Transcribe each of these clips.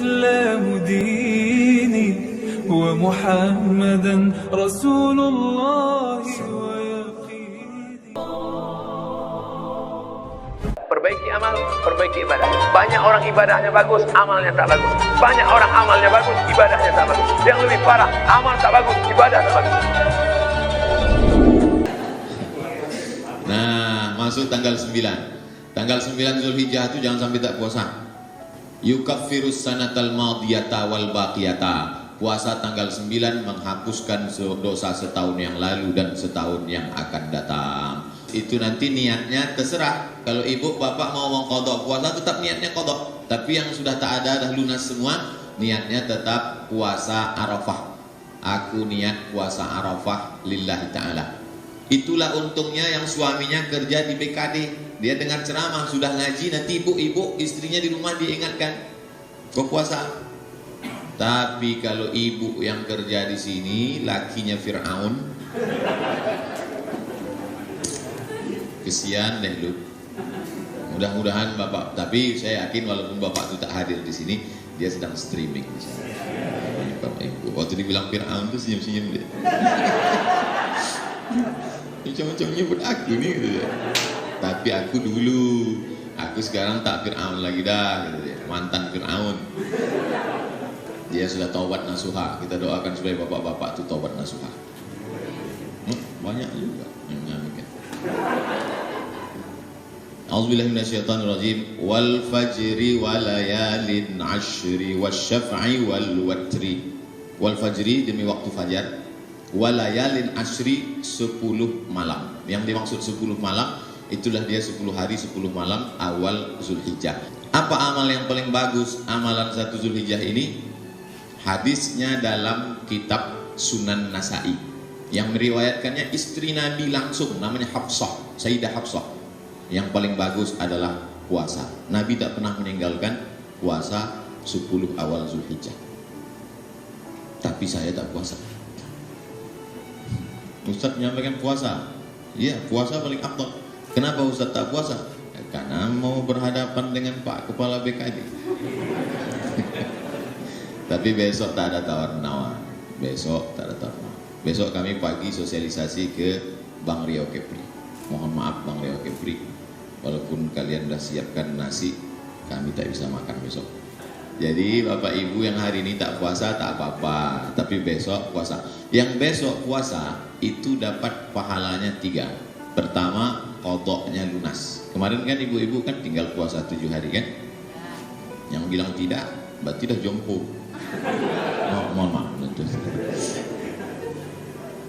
الإسلام ديني ومحمدا رسول الله ويقيني. Perbaiki amal, perbaiki ibadah. Banyak orang ibadahnya bagus, amalnya tak bagus. Banyak orang amalnya bagus, ibadahnya tak bagus. Yang lebih parah, amal tak bagus, ibadah tak bagus. Nah, masuk tanggal 9. Tanggal 9 Zulhijjah itu jangan sampai tak puasa. Yukaffirus sanatal madiyata wal baqiyata. Puasa tanggal 9 menghapuskan dosa setahun yang lalu dan setahun yang akan datang. Itu nanti niatnya terserah. Kalau ibu bapak mau mengqadha puasa, tetap niatnya qadha. Tapi yang sudah tak ada dah lunas semua, niatnya tetap puasa Arafah. Aku niat puasa Arafah lillahi ta'ala. Itulah untungnya yang suaminya kerja di BKD. Dia dengar ceramah, sudah ngaji, nanti ibu-ibu istrinya di rumah diingatkan, kau puasa. Tapi kalau ibu yang kerja di sini lakinya Fir'aun, kesian deh lu. Mudah-mudahan bapak, tapi saya yakin walaupun bapak itu tak hadir di sini, dia sedang streaming di sini. Waktu dibilang Fir'aun tuh senyum-senyum dia. Macam-macam nyebut aku nih gitu ya. Tapi aku dulu, aku sekarang tak Fir'aun lagi dah gitu ya. Mantan Fir'aun. Dia sudah taubat nasuha. Kita doakan supaya bapak-bapak itu taubat nasuha. Banyak juga yang mengaminkan. A'udzubillahi minasyaitonirrajim. Wal fajri walayalin ashri wasyaf'i wal watri. Wal fajri demi waktu fajar. Walayalin ashri 10 malam. Yang dimaksud 10 malam itulah dia 10 hari 10 malam awal Zulhijjah. Apa amal yang paling bagus amalan 1 Zulhijjah ini? Hadisnya dalam kitab Sunan Nasa'i. Yang meriwayatkannya istri Nabi langsung, namanya Hafsah, Sayyidah Hafsah. Yang paling bagus adalah puasa. Nabi tak pernah meninggalkan puasa 10 awal Zulhijjah. Tapi saya tak puasa. Ustaz menyampaikan puasa. Iya, puasa paling afdal. Kenapa Ustaz tak puasa? Karena mau berhadapan dengan Pak Kepala BKD. Tapi besok tak ada tawar-menawar. Besok tak ada tawar-menawar. Besok kami pagi sosialisasi ke Bang Riau Kepri. Mohon maaf Bang Riau Kepri, walaupun kalian sudah siapkan nasi, kami tak bisa makan besok. Jadi Bapak Ibu yang hari ini tak puasa tak apa-apa, tapi besok puasa. Yang besok puasa itu dapat pahalanya 3. Pertama, qadha'nya lunas. Kemarin kan ibu-ibu kan tinggal puasa 7 hari kan? Yang bilang tidak, berarti dah jompo. Mohon maaf.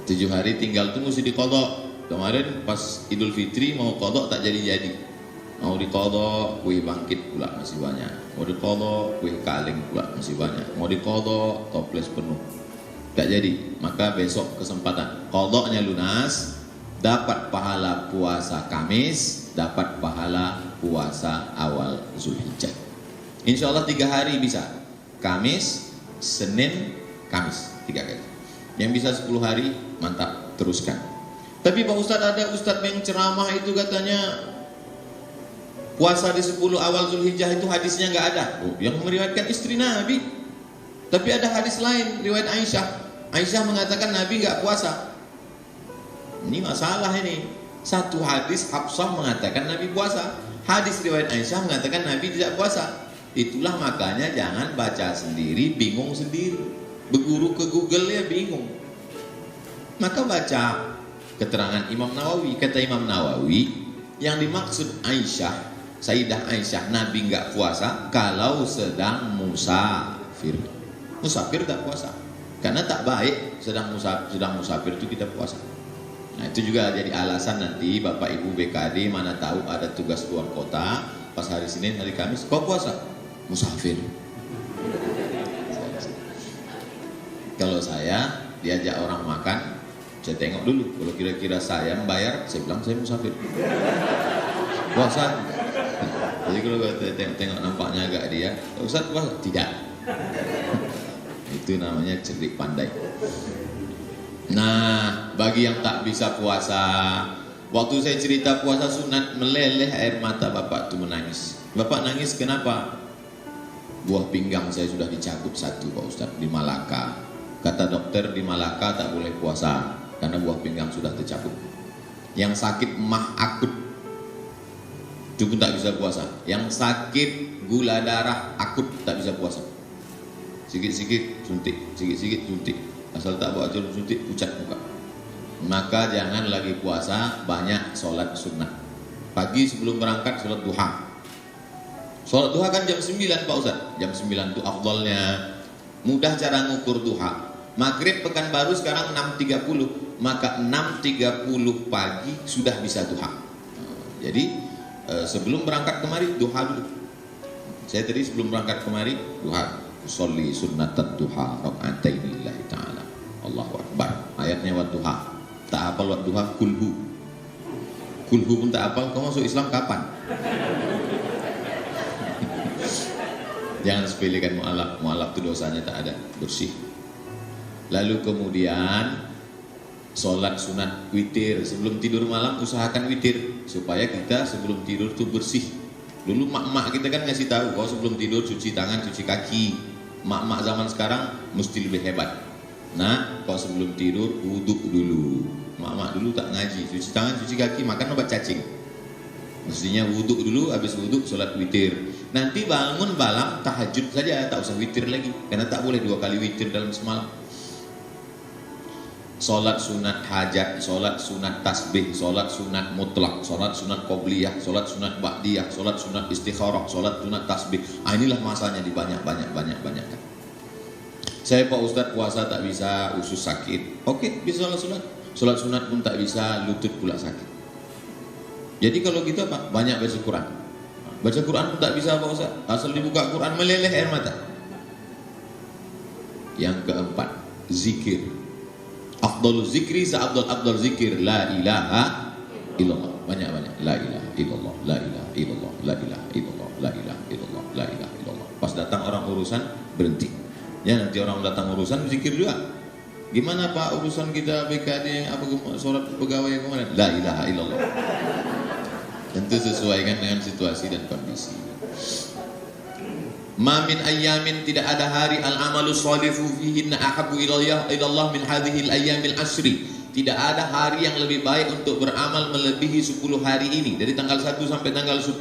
7 hari tinggal tuh mesti diqadha. Kemarin pas Idul Fitri mau qadha tak jadi-jadi. Mau diqadha kue bangkit pula masih banyak. Mau diqadha kue kaleng pula masih banyak. Mau diqadha toples penuh. Tak jadi. Maka besok kesempatan. Qadha'nya lunas, dapat pahala puasa Kamis, dapat pahala puasa awal Zulhijjah. Insya Allah 3 hari bisa. Kamis, Senin, Kamis 3 kali. Yang bisa 10 hari mantap, teruskan. Tapi Pak Ustadz, ada Ustadz yang ceramah itu katanya puasa di 10 awal Zulhijjah itu hadisnya nggak ada. Oh, yang meriwayatkan istri Nabi. Tapi ada hadis lain riwayat Aisyah. Aisyah mengatakan Nabi nggak puasa. Ini masalah ini. Satu hadis Hafsah mengatakan Nabi puasa. Hadis riwayat Aisyah mengatakan Nabi tidak puasa. Itulah makanya jangan baca sendiri, bingung sendiri. Berguru ke Google ya bingung. Maka baca keterangan Imam Nawawi. Kata Imam Nawawi, yang dimaksud Aisyah, Sayyidah Aisyah, Nabi enggak puasa kalau sedang musafir. Musafir tak puasa. Karena tak baik sedang musafir itu kita puasa. Nah, itu juga jadi alasan nanti Bapak Ibu BKD mana tahu ada tugas keluar kota, pas hari Senin, hari Kamis, kok puasa? Musafir. Kalau saya diajak orang makan, saya tengok dulu. Kalau kira-kira saya membayar, saya bilang saya musafir. Puasa. Jadi kalau tengok nampaknya agak dia, Ustaz puasa? Tidak. Itu namanya cerdik pandai. Nah, bagi yang tak bisa puasa, waktu saya cerita puasa sunat, meleleh air mata bapak itu menangis. Bapak nangis kenapa? Buah pinggang saya sudah dicabut satu Pak Ustadz di Malaka. Kata dokter di Malaka tak boleh puasa karena buah pinggang sudah tercabut. Yang sakit mah akut itu pun tak bisa puasa. Yang sakit gula darah akut tak bisa puasa. Sikit-sikit suntik, sikit-sikit suntik. Asal tak buat jarum suntik, pucat muka. Maka jangan lagi puasa, banyak sholat sunnah. Pagi sebelum berangkat sholat duha. Sholat duha kan jam 9 Pak Ustaz. Jam 9 itu afdalnya. Mudah cara ngukur duha. Maghrib Pekanbaru sekarang 6.30. Maka 6.30 pagi sudah bisa duha. Jadi sebelum berangkat kemari duha dulu. Saya tadi sebelum berangkat kemari duha. Usolli sunnatan duha raka'atain lillahi ta'ala. Allahu Akbar. Ayatnya wa duha. Tak hafal wa duha kulhu. Kulhu pun tak hafal, kau masuk Islam kapan? Jangan sepelekan mu'alaf. Mu'alaf itu dosanya tak ada, bersih. Lalu kemudian sholat sunat witir. Sebelum tidur malam usahakan witir supaya kita sebelum tidur itu bersih. Dulu mak-mak kita kan ngasih tahu kalau sebelum tidur cuci tangan, cuci kaki. Mak-mak zaman sekarang mesti lebih hebat. Nah, kalau sebelum tidur wuduk dulu. Mak-mak dulu tak ngaji, cuci tangan, cuci kaki, makan obat cacing. Mestinya wuduk dulu, habis wuduk sholat witir. Nanti bangun malam tahajud saja, tak usah witir lagi, karena tak boleh 2 kali witir dalam semalam. Sholat sunat hajat, sholat sunat tasbih, sholat sunat mutlak, sholat sunat qobliyah, sholat sunat ba'diyah, sholat sunat istikharah, sholat sunat tasbih. Inilah masanya dibanyak-banyak. Saya Pak Ustadz puasa tak bisa, usus sakit. Oke, bisa sholat sunat. Sholat sunat pun tak bisa, lutut pula sakit. Jadi kalau gitu apa? Banyak baca Quran. Baca Quran pun tak bisa Pak Ustadz. Asal dibuka Quran meleleh air mata. Yang keempat, zikir. Afdalul zikri seafdal zikir la ilaha illallah. Banyak-banyak la ilaha illallah, la ilaha illallah, la ilaha illallah, la ilaha illallah, la ilaha illallah. Pas datang orang urusan berhenti. Ya nanti orang datang urusan zikir juga. Gimana Pak urusan kita BKD yang apa sholat pegawai kemarin? La ilaha illallah. Tentu sesuaikan dengan situasi dan kondisi. Ma min ayyamin, tidak ada hari al-amalu sholihu fihinna ahabbu ilallah min hadhil ayyamil ashri. Tidak ada hari yang lebih baik untuk beramal melebihi 10 hari ini. Dari tanggal 1 sampai tanggal 10.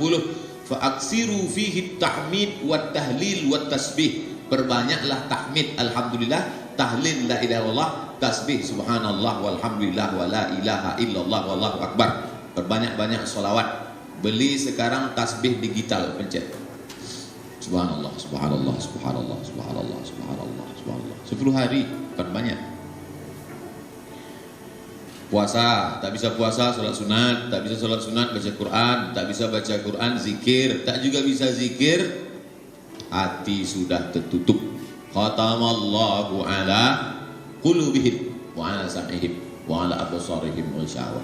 Fa aksiru fihi tahmid wa tahlil wa tasbih. Perbanyaklah tahmid alhamdulillah, tahlil la ilaha illallah, tasbih subhanallah walhamdulillah wa la ilaha illallah wallahu akbar. Perbanyak-banyak sholawat. Beli sekarang tasbih digital, pencet subhanallah, subhanallah, subhanallah, subhanallah, subhanallah, subhanallah. 10 hari, kan banyak. Puasa, tak bisa puasa, sholat sunat. Tak bisa sholat sunat, baca Quran. Tak bisa baca Quran, zikir. Tak juga bisa zikir, hati sudah tertutup. Khatamallahu ala qulubihim wa ala sam'ihim wa ala absarihim ghishawa.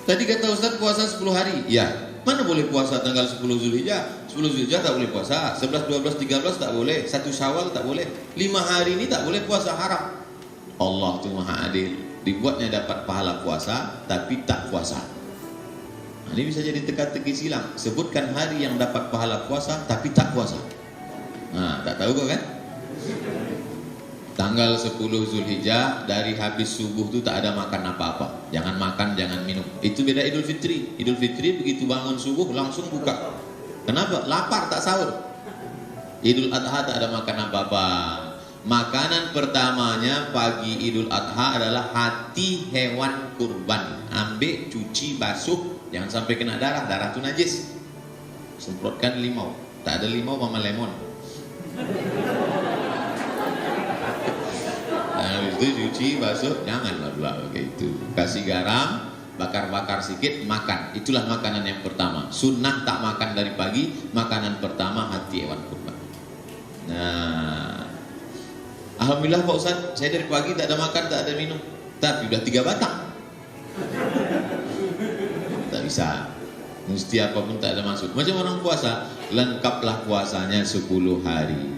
Tadi kata Ustaz puasa 10 hari. Ya, mana boleh puasa tanggal 10 Zulhijjah? 10 Zulhijjah tak boleh puasa, 11, 12, 13 tak boleh, 1 Syawal tak boleh, 5 hari ini tak boleh puasa, haram. Allah itu maha adil, dibuatnya dapat pahala puasa tapi tak puasa. Nah, ini bisa jadi teka-teki silang. Sebutkan hari yang dapat pahala puasa tapi tak puasa. Nah, tak tahu kok kan? Tanggal 10 Zulhijjah dari habis subuh itu tak ada makan apa-apa. Jangan makan, jangan minum. Itu beda Idul Fitri. Idul Fitri begitu bangun subuh langsung buka. Kenapa? Lapar tak sahur. Idul Adha tak ada makan apa-apa. Makanan pertamanya pagi Idul Adha adalah hati hewan kurban. Ambil, cuci, basuh, jangan sampai kena darah. Darah itu najis. Semprotkan limau. Tak ada limau mama lemon. Nah, itu cuci, basuh, janganlah pula begitu. Kasih garam, bakar-bakar sedikit, makan. Itulah makanan yang pertama. Sunnah tak makan dari pagi. Makanan pertama hati hewan kurban. Nah, alhamdulillah Pak Ustaz, saya dari pagi tak ada makan, tak ada minum. Tapi udah 3 batang. Tak bisa. Mesti apapun tak ada masuk. Macam orang puasa, lengkaplah puasanya 10 hari.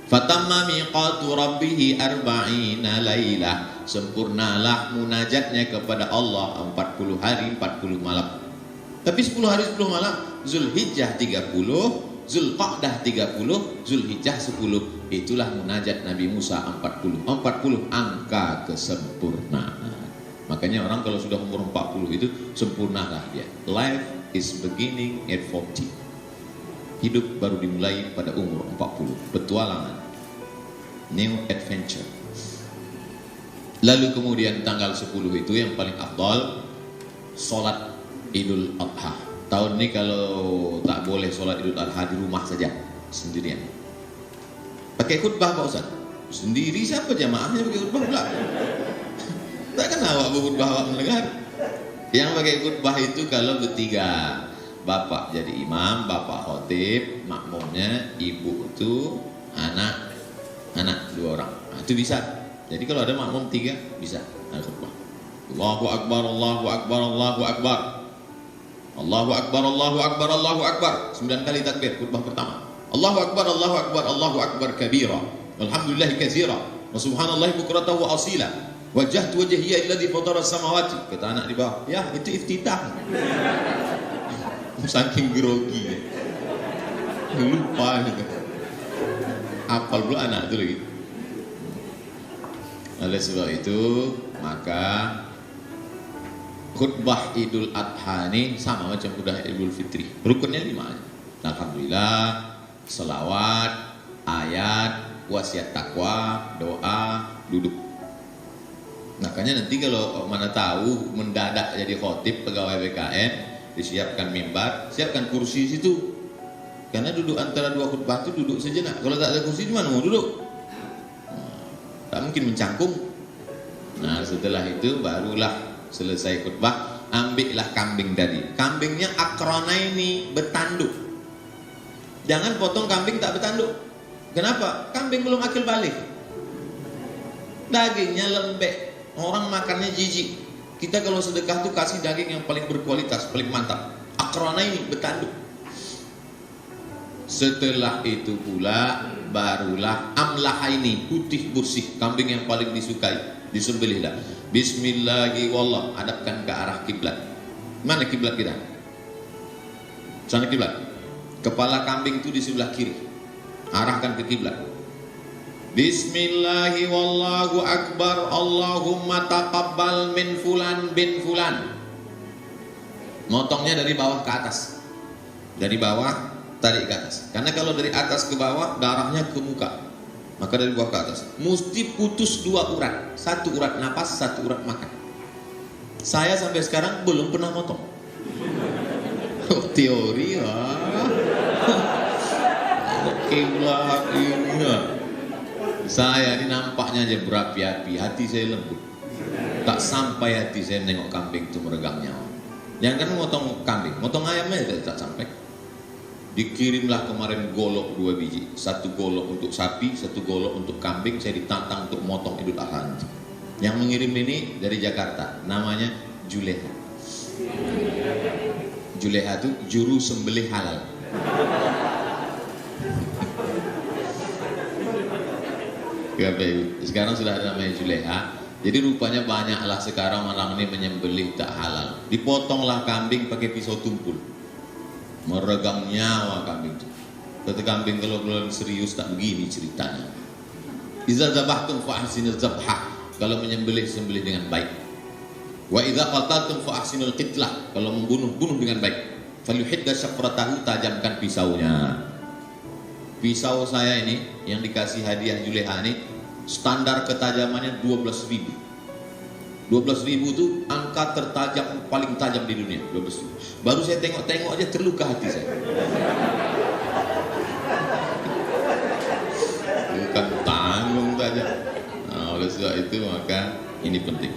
Fatamma miqatu rabbih 40 lailah. Sempurnalah munajatnya kepada Allah 40 hari 40 malam. Tapi 10 hari 10 malam, Zulhijjah 30, Zulqa'dah 30, Zulhijjah 10. Itulah munajat Nabi Musa 40. 40 angka kesempurnaan. Makanya orang kalau sudah umur 40 itu sempurnalah dia. Life is beginning at 40. Hidup baru dimulai pada umur 40. Petualangan, new adventure. Lalu kemudian tanggal 10 itu yang paling afdal, sholat Idul Adha. Tahun ini kalau tak boleh sholat Idul Adha di rumah saja, sendirian. Pakai khutbah Pak Ustaz? Sendiri siapa jamaahnya pakai khutbah pula? Takkan awak berkhutbah awak mendengar? Yang pakai khutbah itu kalau bertiga, bapak jadi imam, bapak khotib, makmumnya ibu itu anak 2 orang. Nah, itu bisa. Jadi kalau ada makmum 3 bisa ada khutbah. Allahu Akbar, Allahu Akbar, Allahu Akbar. Allahu Akbar, Allahu Akbar, Allahu Akbar. 9 kali takbir khutbah pertama. Allahu Akbar, Allahu Akbar, Allahu Akbar kabira. Alhamdulillah katsira. Wa subhanallahi bukratan wa asila. Wajjahtu wajhiya alladhi fatara as-samawati. Kata anak di bawah, ya itu iftitah. Saking grogi. Lupa gitu. Apal dulu anak itu lagi. Oleh sebab itu, maka khutbah Idul Adha ini sama macam khutbah Idul Fitri. Rukunnya 5. Alhamdulillah, selawat, ayat, wasiat takwa, doa, duduk. Makanya nanti kalau mana tahu mendadak jadi khotib pegawai BKN, disiapkan mimbar, siapkan kursi situ. Karena duduk antara 2 khutbah itu duduk sejenak. Kalau tak ada kursi di mana mau duduk? Tak mungkin mencangkung. Nah, setelah itu barulah selesai khutbah, ambillah kambing tadi. Kambingnya akrona ini bertanduk. Jangan potong kambing tak bertanduk. Kenapa? Kambing belum akil balik. Dagingnya lembek. Orang makannya jijik. Kita kalau sedekah tuh kasih daging yang paling berkualitas, paling mantap. Akrona ini bertanduk. Setelah itu pula barulah amlah ini, putih bersih, kambing yang paling disukai, disembelihlah. Bismillahi wallah, hadapkan ke arah kiblat. Mana kiblat kita? Sana kiblat. Kepala kambing itu di sebelah kiri. Arahkan ke kiblat. Bismillahi wallahu akbar, Allahumma taqabbal min fulan bin fulan. Motongnya dari bawah ke atas. Dari bawah tarik ke atas. Karena kalau dari atas ke bawah darahnya ke muka. Maka dari bawah ke atas. Mesti putus 2 urat. 1 urat napas, 1 urat makan. Saya sampai sekarang belum pernah motong. Teori Oke lah ini. Saya ini nampaknya aja berapi-api, hati saya lembut. Tak sampai hati saya nengok kambing itu meregang nyawa. Jangan motong kambing, motong ayamnya tak sampai. Dikirimlah kemarin golok 2 biji, 1 golok untuk sapi, 1 golok untuk kambing. Saya ditantang untuk motong Idul Adha. Yang mengirim ini dari Jakarta, namanya Juleha. Juleha itu juru sembelih halal. Sekarang sudah ada namanya Juleha. Jadi rupanya banyaklah sekarang orang ini menyembelih tak halal. Dipotonglah kambing pakai pisau tumpul. Meregang nyawa kambing itu. Kata kambing kalau serius tak begini ceritanya. Iza zabahtum fa ahsinul zabhah. Kalau menyembelih sembelih dengan baik. Wa idza qataltum fa ahsinul qitlah. Kalau membunuh bunuh dengan baik. Falyuhidda syafratahu, tajamkan pisaunya. Pisau saya ini yang dikasih hadiah Juleha ini standar ketajamannya 12.000. 12.000 itu angka tertajam paling tajam di dunia. 12.000. Baru saya tengok-tengok aja terluka hati saya. Bukan tanggung saja. Nah, oleh sebab itu maka ini penting.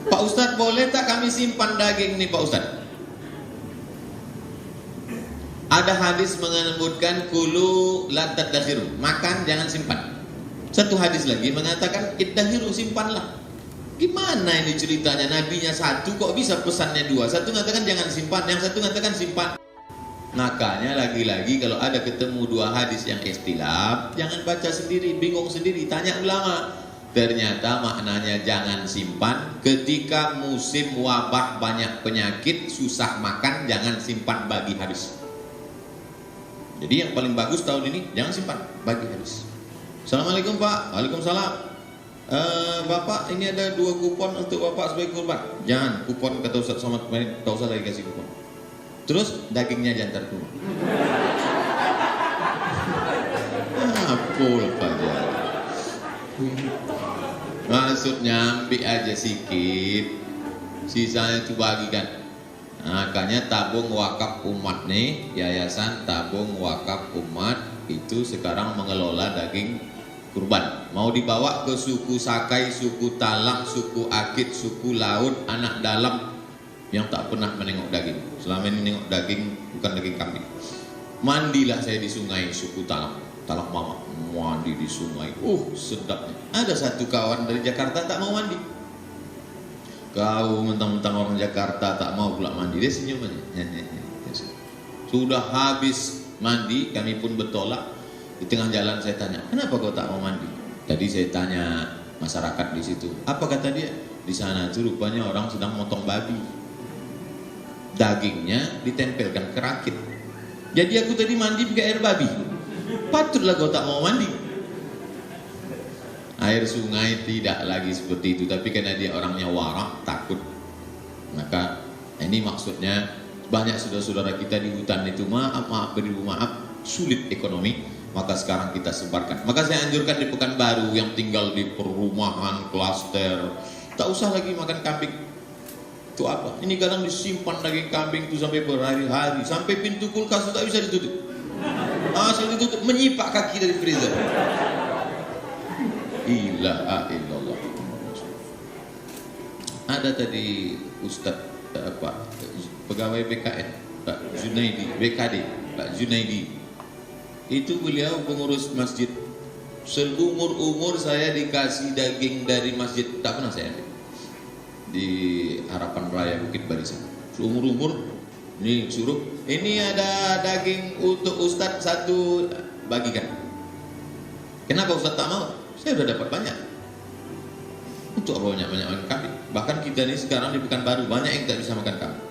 Pak Ustadz, boleh tak kami simpan daging nih Pak Ustadz? Ada hadis menyebutkan kulu la tadakhiru, makan jangan simpan. Satu hadis lagi mengatakan iddahiru, simpanlah. Gimana ini ceritanya? Nabinya 1 kok bisa pesannya 2? Satu mengatakan jangan simpan, yang satu mengatakan simpan. Makanya lagi-lagi kalau ada ketemu 2 hadis yang ikhtilaf, jangan baca sendiri, bingung sendiri, tanya ulama. Ternyata maknanya jangan simpan ketika musim wabah banyak penyakit, susah makan, jangan simpan bagi habis. Jadi yang paling bagus tahun ini jangan simpan, bagi habis. Assalamualaikum Pak. Waalaikumsalam. Bapak ini ada 2 kupon untuk Bapak sebagai kurban. Jangan, kupon kata Ustaz Somad kemarin, tak usah lagi kasih kupon. Terus dagingnya diantar ke rumah. Pul aja. Maksudnya ambil aja sikit, sisanya itu bagikan. Makanya tabung wakaf umat nih, yayasan tabung wakaf umat itu sekarang mengelola daging kurban. Mau dibawa ke suku Sakai, suku Talang, suku Akit, suku Laut, anak dalam yang tak pernah menengok daging. Selama ini menengok daging bukan daging kambing. Mandilah saya di sungai suku Talang. Talang mama mandi di sungai, sedapnya. Ada satu kawan dari Jakarta tak mau mandi. Kau mentang-mentang orang Jakarta tak mau pula mandi, dia senyum aja. Sudah habis mandi, kami pun bertolak. Di tengah jalan saya tanya, kenapa kau tak mau mandi? Tadi saya tanya masyarakat di situ, apa kata dia? Di sana itu rupanya orang sedang motong babi, dagingnya ditempelkan ke rakit. Jadi aku tadi mandi pakai air babi. Patutlah kau tak mau mandi. Air sungai tidak lagi seperti itu, tapi karena dia orangnya warak, takut. Maka ini maksudnya banyak saudara-saudara kita di hutan itu maaf beribu maaf, sulit ekonomi, maka sekarang kita sebarkan. Maka saya anjurkan di Pekanbaru yang tinggal di perumahan klaster, tak usah lagi makan kambing. Itu apa? Ini kadang disimpan daging kambing itu sampai berhari-hari, sampai pintu kulkas itu tak bisa ditutup. Asal ditutup, menyipak kaki dari freezer. Ilaha illallah. Ada tadi Ustadz pegawai BKN Pak Junaidi, BKD Pak Junaidi. Itu beliau pengurus masjid. Seumur-umur saya dikasih daging dari masjid, tak pernah saya ambil. Di Harapan Raya Bukit Barisan. Seumur-umur ini suruh, ini ada daging untuk Ustadz satu, bagikan. Kenapa Ustadz tak mau? Saya sudah dapat banyak. Untuk apa banyak-banyak makan kambing? Bahkan kita ini sekarang di Pekanbaru banyak yang tak bisa makan kambing.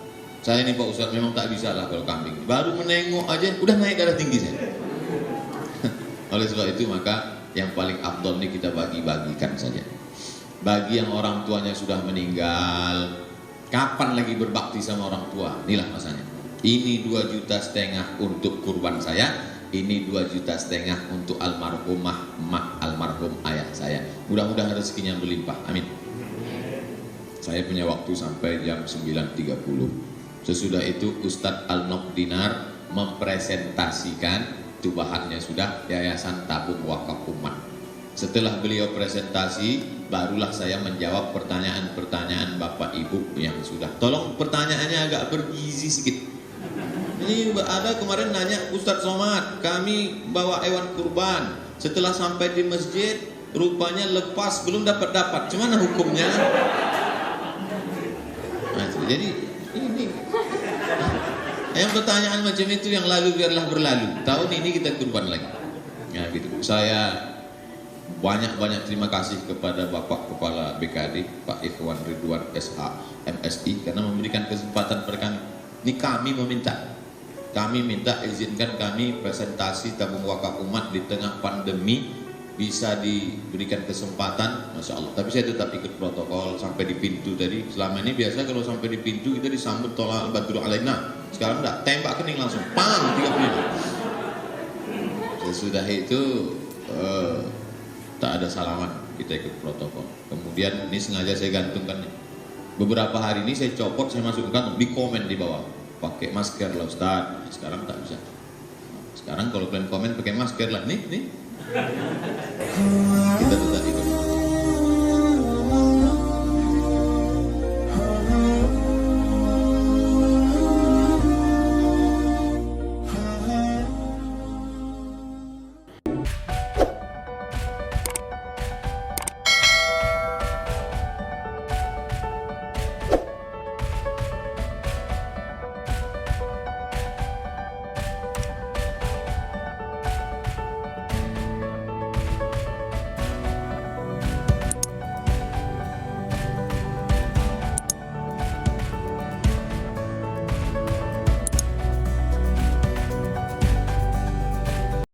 Saya ini Pak Ustadz memang tak bisa lah kalau kambing. Baru menengok aja udah naik darah tinggi saya. Oleh sebab itu maka yang paling afdol ini kita bagi-bagikan saja. Bagi yang orang tuanya sudah meninggal, kapan lagi berbakti sama orang tua? Inilah masanya. Ini 2,5 juta untuk kurban saya, ini 2,5 juta untuk almarhumah emak almarhum ayah saya. Mudah-mudahan rezekinya berlimpah. Amin. Saya punya waktu sampai jam 9.30. Sesudah itu Ustadz Al-Nok Dinar mempresentasikan, itu bahannya sudah, Yayasan Tabung Wakaf Umat. Setelah beliau presentasi, barulah saya menjawab pertanyaan-pertanyaan Bapak Ibu yang sudah. Tolong pertanyaannya agak bergizi sedikit. Ini ada kemarin nanya, Ustadz Somad, kami bawa hewan kurban. Setelah sampai di masjid, rupanya lepas, belum dapat. Gimana hukumnya? Nah, jadi ini yang pertanyaan macam itu yang lalu biarlah berlalu. Tahun ini kita kurban lagi. Nah, gitu. Saya banyak terima kasih kepada Bapak Kepala BKD Pak Ikhwan Ridwan SH MSI karena memberikan kesempatan kepada kami. Ini kami minta izinkan kami presentasi tabung wakaf umat di tengah pandemi, bisa diberikan kesempatan, Masya Allah. Tapi saya tetap ikut protokol sampai di pintu tadi. Selama ini biasa kalau sampai di pintu kita disambut tolak badru alaina. Sekarang enggak, tembak kening langsung, pang 3 menit. Sesudah itu tak ada salaman, kita ikut protokol. Kemudian ini sengaja saya gantungkan. Beberapa hari ini saya copot, saya masuk ke kantong, di komen di bawah, pakai masker lah Ustaz. Sekarang tak bisa. Sekarang kalau kalian komen pakai masker lah, nih. Kita tetap ikut.